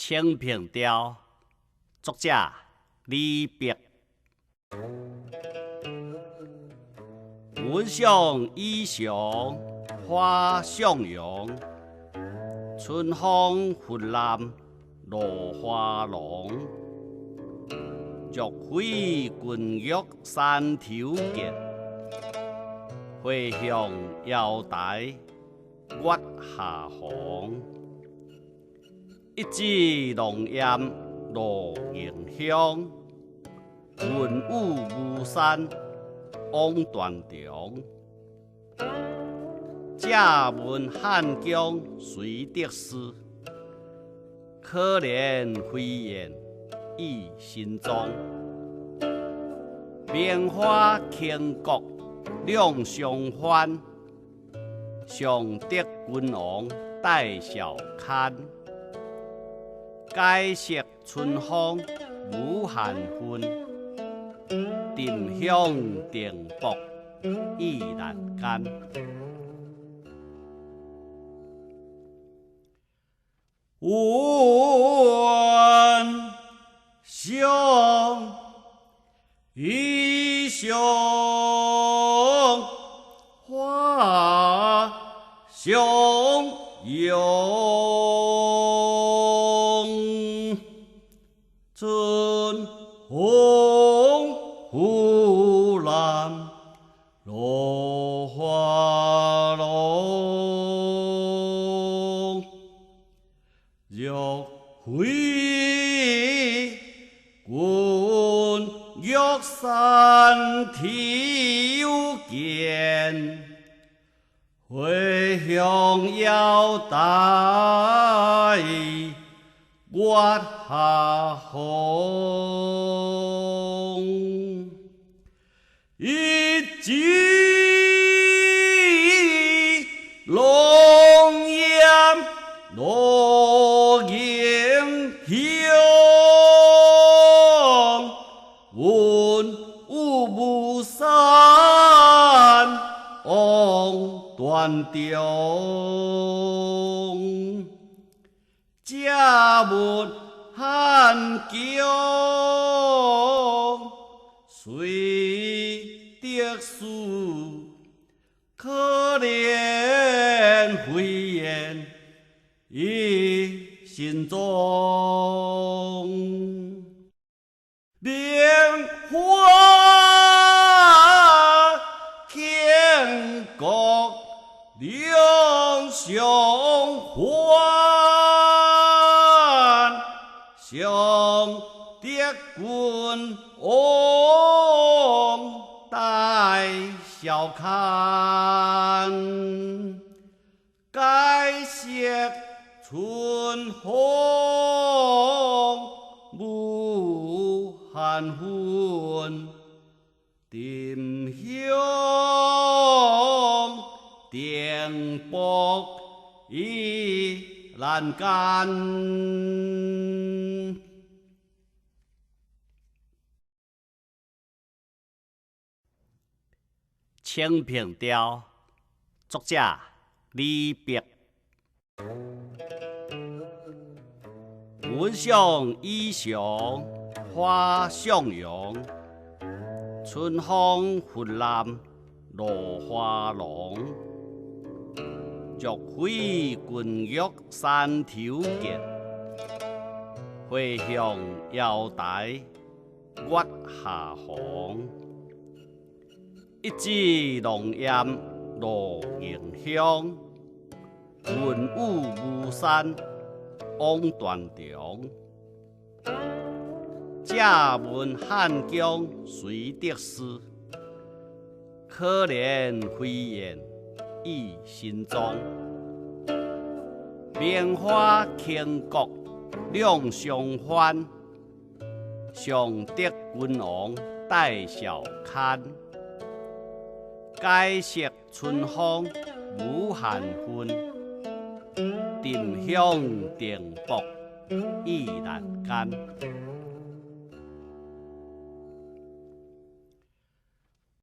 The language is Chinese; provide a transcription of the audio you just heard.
清平调》，作者李白。文上衣裳花向阳，春风拂槛落花浓。玉飞群玉山头见，花香瑶台月下红。一枝龙烟落迎香，文武武山往断肠。借问汉江谁得识？可怜飞燕倚新妆。棉花倾国两相欢，上得君王带笑看。解释春风无限分，沉香定泊意难间。文上衣裳花向阳。春风拂槛落花浓，玉飞群玉山头见，花香瑶台月下红。一枝龙烟落迎香，文武武山往断肠。借问汉江谁得识？可怜飞燕倚新妆。莲花倾国两相欢，上得君王带笑看。解释春风无限分，沉香定泊意难间。清平调，作者李白。文上衣裳花向阳，春风拂槛落花浓。玉飞群玉山头见，花香瑶台月下红。一枝龙烟落迎香，文武武山往断肠。借问汉江谁得识？可怜飞燕倚新妆。棉花倾国两相欢，上得君王带笑看。解释春风无限分，沉香定泊意难间。